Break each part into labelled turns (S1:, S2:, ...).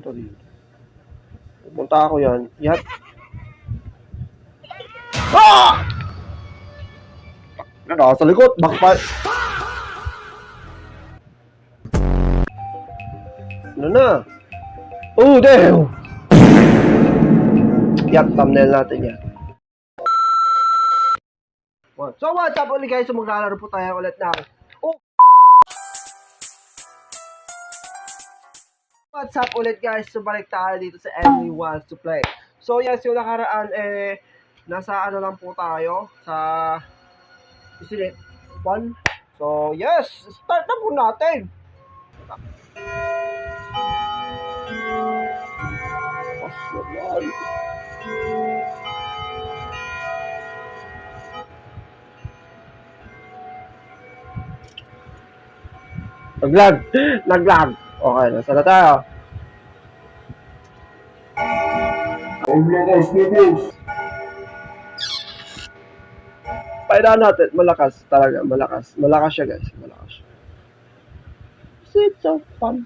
S1: Punta dito. Pupunta ako yan. Yat. Ah! Nasa likod. Backfire. Ano na? Oh, damn! Yan, thumbnail natin yan. So what's up ulit guys? So maglalaro po tayo ulit ng What's up ulit guys? So balik tayo dito sa Emily Wants to Play. So yes, yung nakaraan nasa ano lang po tayo sa isn't it fun? So yes, start na po natin. Naglag. Okay, nasa na tayo. Ang lakas. Paidaan natin, malakas talaga, malakas. Malakas siya guys, malakas siya. It's so fun.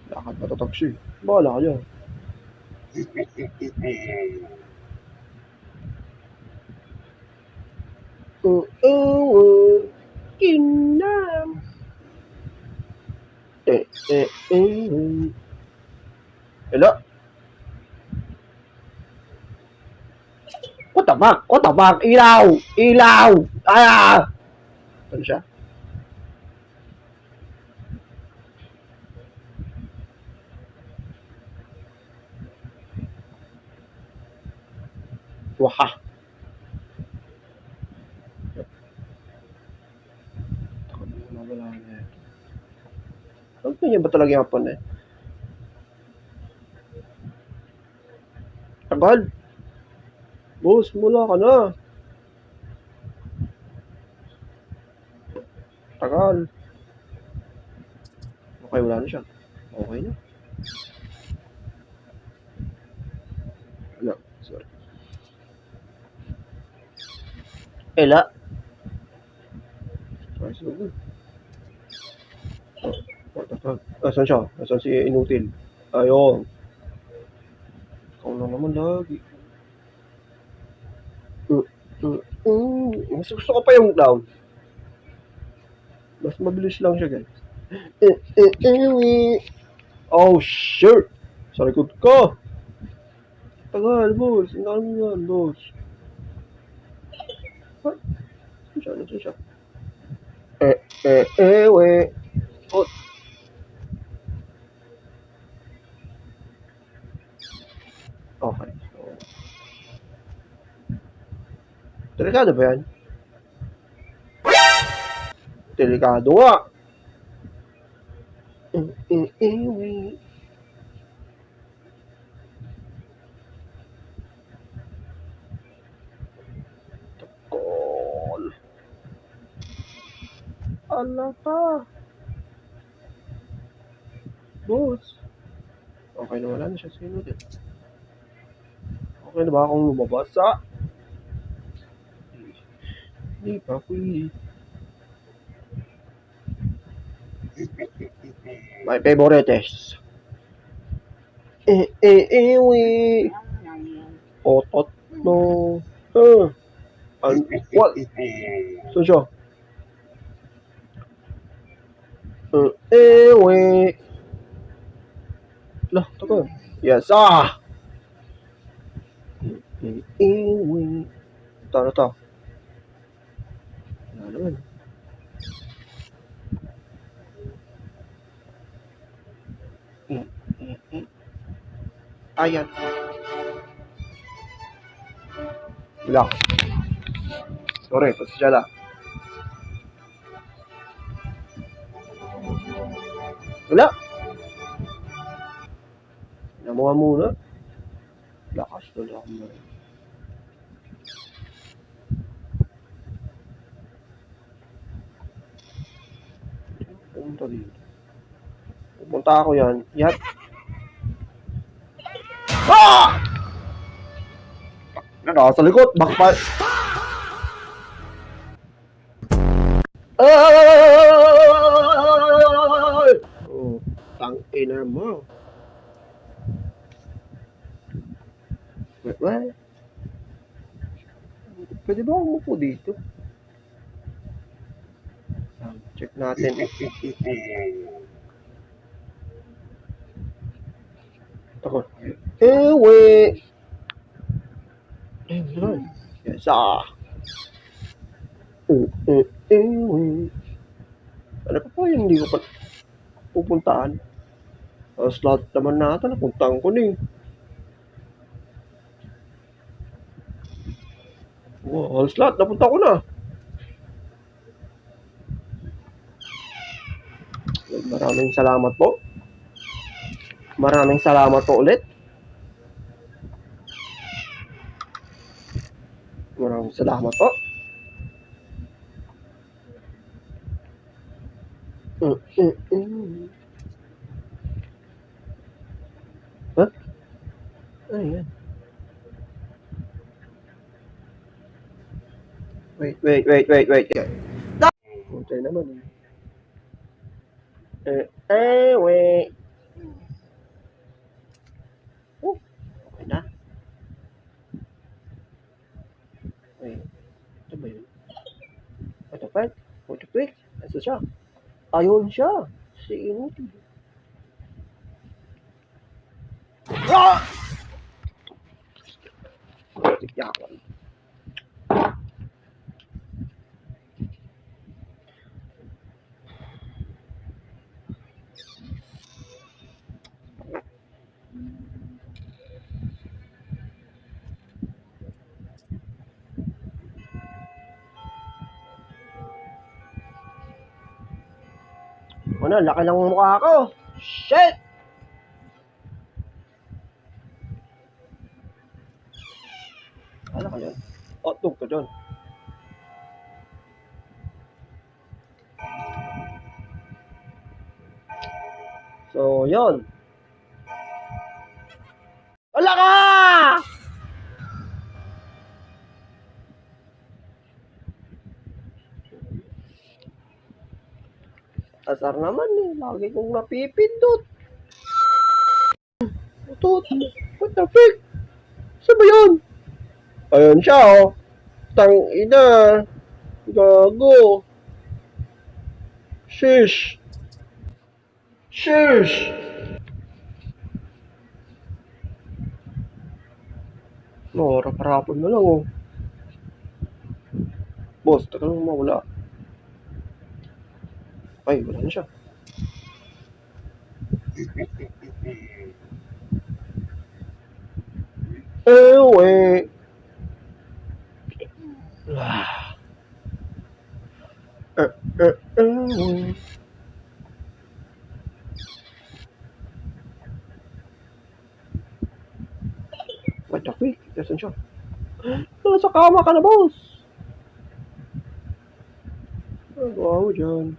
S1: Lakad matatag siya. Bahala kayo. Kinam. Hello? What the fuck? What the fuck? Ilaw! Ilaw! Ah! Ano siya? Waha! Ano niya ba talaga yung hapon eh? Tagal! Boss, mula ka na! Tagal! Okay, wala na siya. Okay na. Wala, sorry. Ela! Sorry, so good. What the fuck? Asan siya? Asan si Inutil? Ayun. Ikaw lang naman lagi. Mas gusto ko pa yung down. Mas mabilis lang siya guys. Oh shit! Sa likod ko! Tagal boss. Ano yan boss? What? Ano siya? We. Oh. Okay. Delikado ba yan? Delikado nga. Takol. Ala ka. Boss. Okay na, wala na siya. Sino din? Okay na ba akong lumabas sa? Hindi pa ako my favorites. We. Otot no. What? So siya. We. Lah, tagal. Yes, We. Ito. Wala naman. Ayan. Wala. Sorry, pasensya lang. Wala. Namuha muna. Lakas na lang mo. Punta dito. Pupunta ako yan. Yat. Ah! Nasa likod. Backfire. Tang ina mo. Wait. Pwede ba umupo dito? Check natin. Ako. Wait. Yes, Ano pa yung hindi ko pa pupuntaan? Slot naman natin. Napuntaan ko na eh. All slot. Napunta ko na. Maraming salamat po. Maraming salamat po ulit. Maraming salamat po. Huh? Ano yan? Wait. Puntay naman eh. Wait. Oh, okay na. Wait. Ito ba yun? Ito pa? Ito quick. Ito siya. Ayun siya. Si Inuti. Ah! Tikyakan. Ano, laki ng mukha ko. Shit! Ano ka yun? Hotdog ka dun. So, yun. Wala ka! Asar naman eh. Lagi kong napipindot. What the fuck? Saan ba yun? Ayun siya oh. Tang ina. Gago. Shish. Harap-harapan na lang oh. Boss, taka lang mawala. Ay, wala na siya. Wait. What the fuck? Nasaan siya? Nasa kama ka na, boss. Nagawa mo dyan.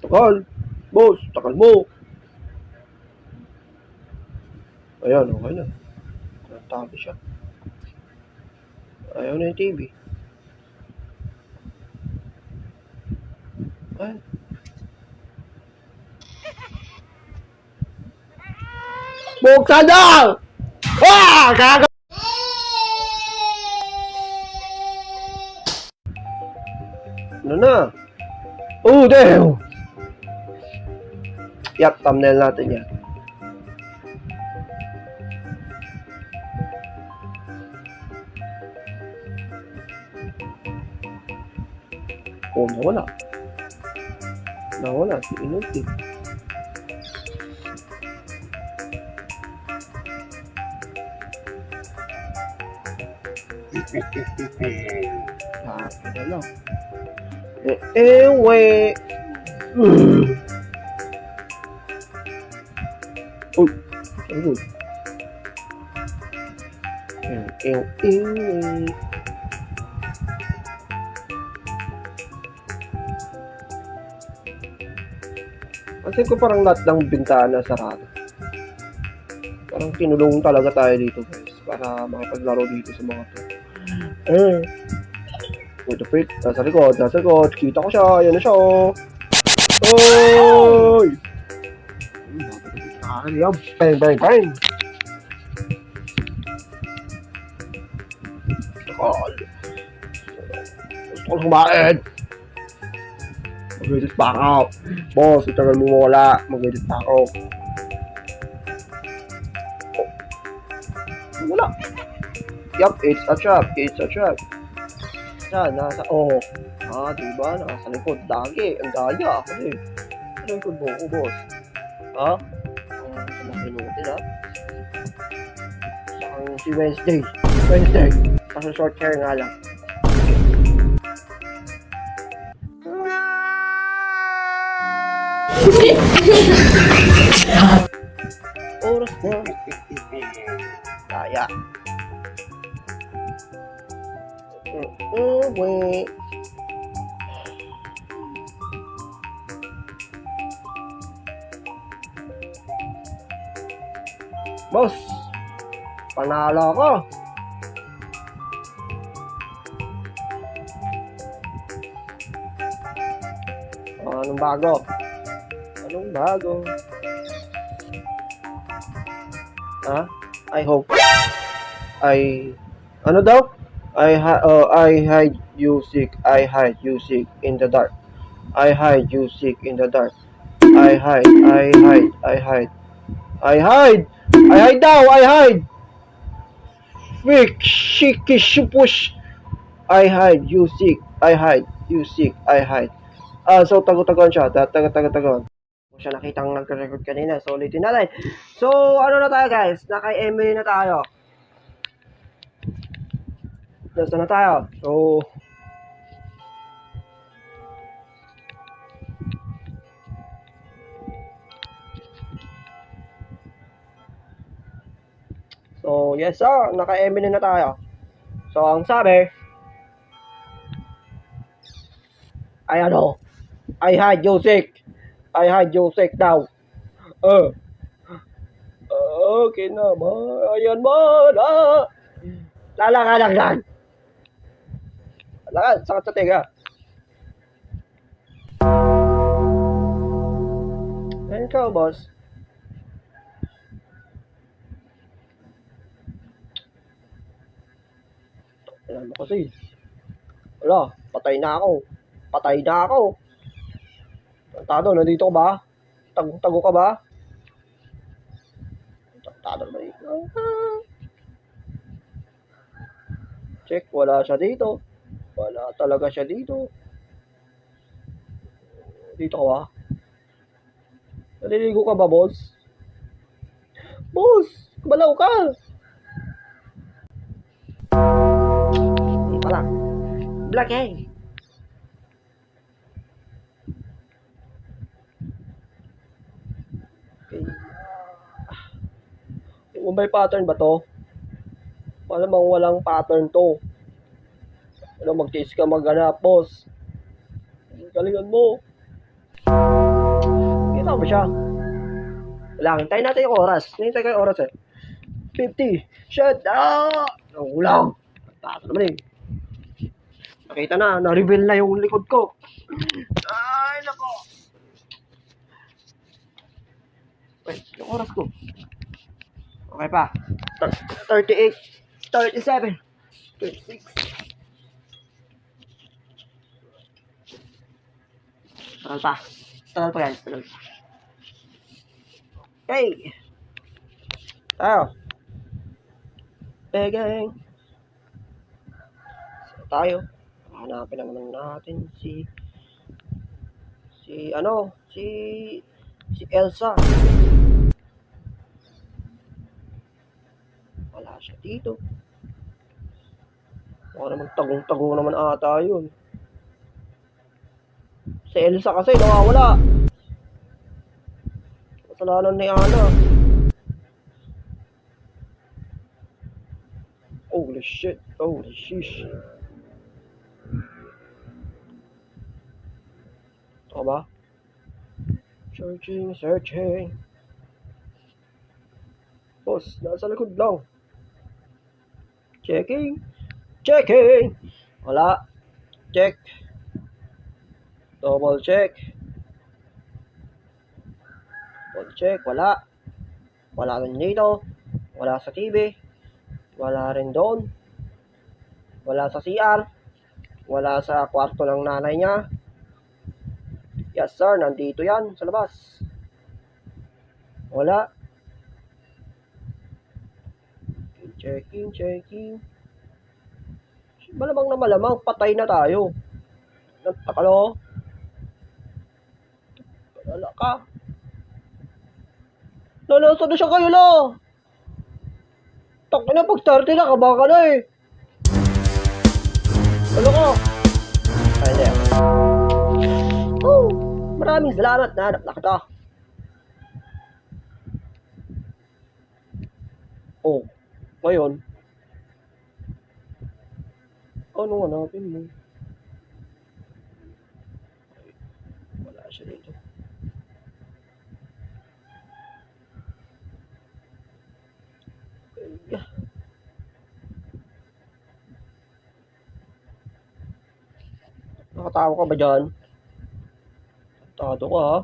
S1: Takal. Boss, takal mo. Ayan, okay na. Natabi siya. Ayaw na yung TV. Ay. Buksan na! Gaga! Ano na? Oh, damn! Yup, thumbnail natin yan. Oh, nawala. Nawala si Inuti. Ano lang. Wait. Oh, good. Kasi ko parang lahat ng bintana sarado. Parang kinulong talaga tayo dito, guys. para makipaglaro dito sa mga to. Wait the freak, nasa likod, kita ko siya, ayan na siya oh. Oy! Nakakaliyaw, bang! Gusto ko kumain! Mag-edit pa ako. Boss, itagal mo mawala. Mag-edit pa ako. Oh. Wala. Yup, it's a trap. Saan? Nasa, oh. Diba? Nasa likod. Lagi. Ang daya. Kasi, sa likod mo ako, boss. Ha? Makinutin, ha? Saan si Wednesday. Kasi short hair nga lang. Oras na. Daya. Wait. Boss, panalo ako. Anong bago? I hope. Ano daw? I hide you sick in the dark. I hide. Freak, shiki, shupush. I hide you sick. So tago-tagon siya. Tago-tagon. Siya nakitang nagre-record kanina. So ulitin natin. So ano na tayo guys? Naka-MA na tayo. Nasa na tayo? So yes sir, naka-MA na tayo. So ang sabi ay ano? I hide you sick daw. Okay naman. Ayan mo na. Lalakad. Sakit sa tiga. Ayan ka, boss. Ayan mo kasi. Wala, patay na ako. Tado, nandito ka ba? Tago ka ba? Tado na dito. Check, wala siya dito. Wala talaga siya dito. Dito ka ba? Naliligo ka ba, boss? Boss, balaw ka. Hindi pala. Black egg. Okay. May pattern ba to? Malamang walang pattern to. Ano, mag-chase ka maghanap, boss. Galingan mo. Kita mo siya. Wala, hintayin natin yung oras. Hintayin kayo oras eh. 50. Shut up! Ulang. Tato naman eh. Nakita na, na-reveal na yung likod ko. Ay, nako. Wait, yung oras ko. Okay pa. 38, 37, 36. Tagal pa guys. Okay. Gang. Tayo. Hanapin naman natin si Elsa. Wala siya dito. Baka naman tagong-tagong naman ata yun. Si Elsa kasi nawawala. Kasalanan ni Ana. Holy shit. Holy shish. Ito ba? Searching. Boss, nasa likod lang. Checking. Checking. Wala. Check. Double check. Double check. Wala. Wala rin dito. Wala sa TV. Wala rin doon. Wala sa CR. Wala sa kwarto ng nanay niya. Yes sir, nandito yan sa labas. Wala. Checking, checking. Malamang na malamang, patay na tayo. Nagtakalo. Wala ka. Nalasa na siya kayo la. Takin na, pag 30 na, kabaka ka na eh. Ano ka? Ay, hindi. Oh, maraming salamat na hanap na kita. Oh, ngayon. Ano hanapin mo? Wala siya dito. Yeah. Nakatawa ka ba dyan? Tado ka ha?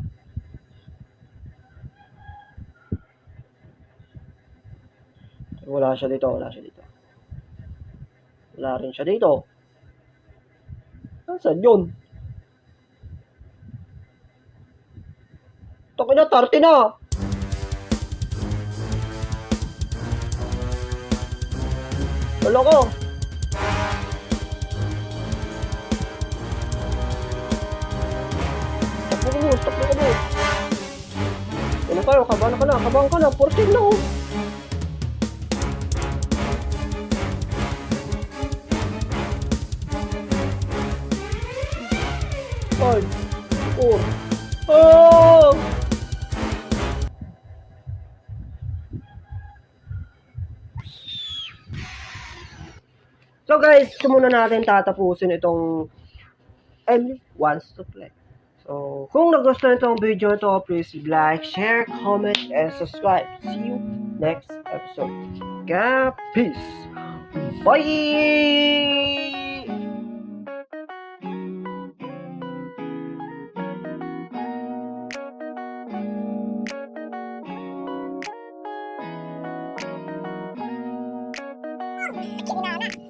S1: Wala siya dito, wala siya dito. Wala rin siya dito. Nasaan yun? Takin na, 30 na! Wala ko! Stop na mo! Ano tayo? Kabahan ka na! 14 na oh! 5, 4, oh! So guys, ito muna natin tatapusin itong Emily Wants to Play. So, kung nagustuhan itong video ito, please like, share, comment, and subscribe. See you next episode. Peace! Bye!
S2: Kinana.